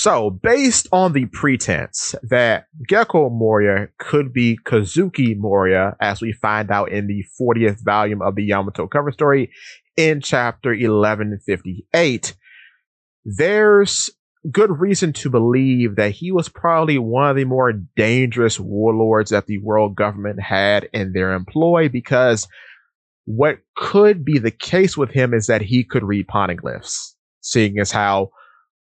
So, based on the pretense that Gecko Moria could be Kazuki Moria, as we find out in the 40th volume of the Yamato cover story in chapter 1158, there's good reason to believe that he was probably one of the more dangerous warlords that the world government had in their employ, because what could be the case with him is that he could read poneglyphs, seeing as how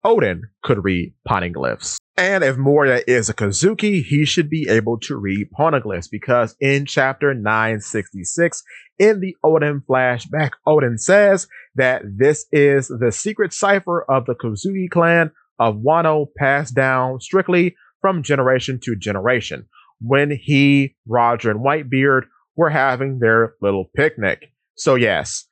Odin could read poneglyphs. And if Moria is a Kazuki, he should be able to read poneglyphs, because in chapter 966, in the Odin flashback, Odin says that this is the secret cipher of the Kazuki clan of Wano, passed down strictly from generation to generation, when he, Roger, and Whitebeard were having their little picnic. So yes,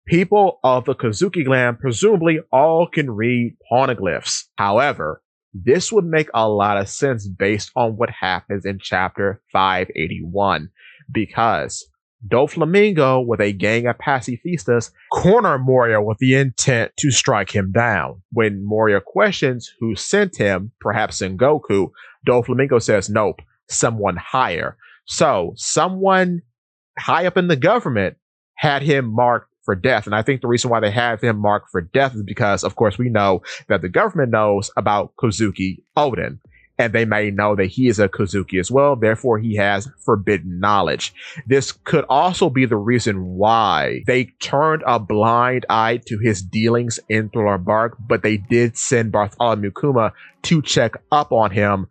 people of the Kazuki clan presumably all can read poneglyphs. However, this would make a lot of sense based on what happens in chapter 581, because Doflamingo, with a gang of pacifistas, corner Moria with the intent to strike him down. When Moria questions who sent him, perhaps Sengoku, Doflamingo says, nope, someone higher. So, someone high up in the government had him marked for death. And I think the reason why they have him marked for death is because, of course, we know that the government knows about Kazuki Odin, and they may know that he is a Kazuki as well. Therefore, he has forbidden knowledge. This could also be the reason why they turned a blind eye to his dealings in Thriller Bark, but they did send Bartholomew Kuma to check up on him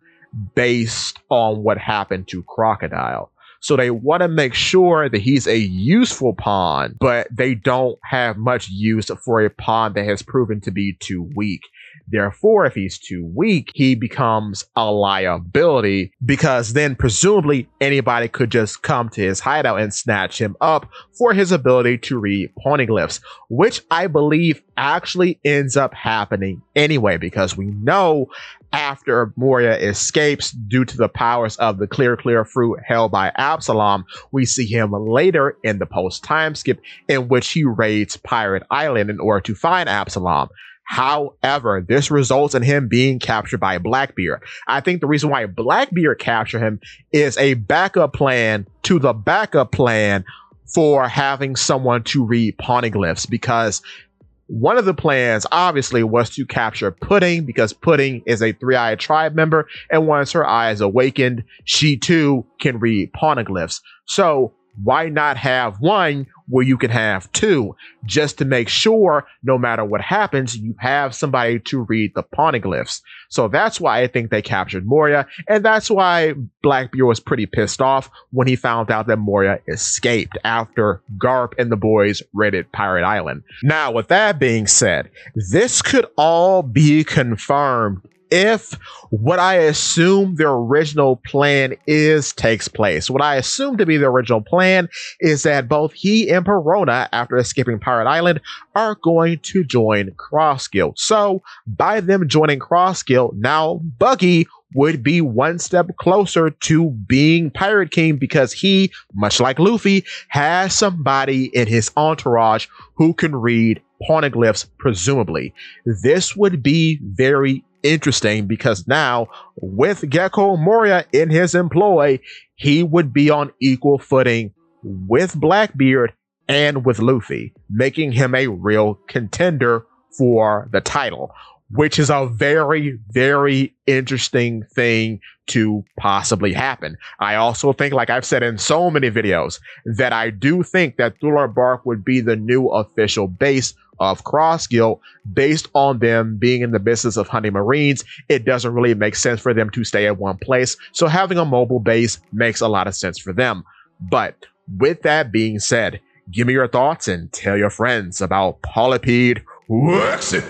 based on what happened to Crocodile. So they want to make sure that he's a useful pawn, but they don't have much use for a pawn that has proven to be too weak. Therefore, if he's too weak, he becomes a liability, because then presumably anybody could just come to his hideout and snatch him up for his ability to read poneglyphs, which I believe actually ends up happening anyway, because we know after Moria escapes due to the powers of the clear fruit held by Absalom, we see him later in the post-time skip in which he raids Pirate Island in order to find Absalom. However, this results in him being captured by Blackbeard. I think the reason why Blackbeard captured him is a backup plan to the backup plan for having someone to read poneglyphs, because one of the plans obviously was to capture Pudding, because Pudding is a three-eyed tribe member, and once her eyes awakened, she too can read poneglyphs. So why not have one where you can have two, just to make sure no matter what happens, you have somebody to read the poneglyphs. So that's why I think they captured Moria, and that's why Blackbeard was pretty pissed off when he found out that Moria escaped after Garp and the boys raided Pirate Island. Now, with that being said, this could all be confirmed if what I assume the original plan takes place. What I assume to be the original plan is that both he and Perona, after escaping Pirate Island, are going to join Cross Guild. So, by them joining Cross Guild, now Buggy would be one step closer to being Pirate King, because he, much like Luffy, has somebody in his entourage who can read poneglyphs, presumably. This would be very interesting, because now with Gecko Moria in his employ, he would be on equal footing with Blackbeard and with Luffy, making him a real contender for the title, which is a very, very interesting thing to possibly happen. I also think, like I've said in so many videos, that I do think that Thriller Bark would be the new official base of Cross Guild. Based on them being in the business of hunting Marines, it doesn't really make sense for them to stay at one place. So having a mobile base makes a lot of sense for them. But with that being said, give me your thoughts and tell your friends about Polypede Exit.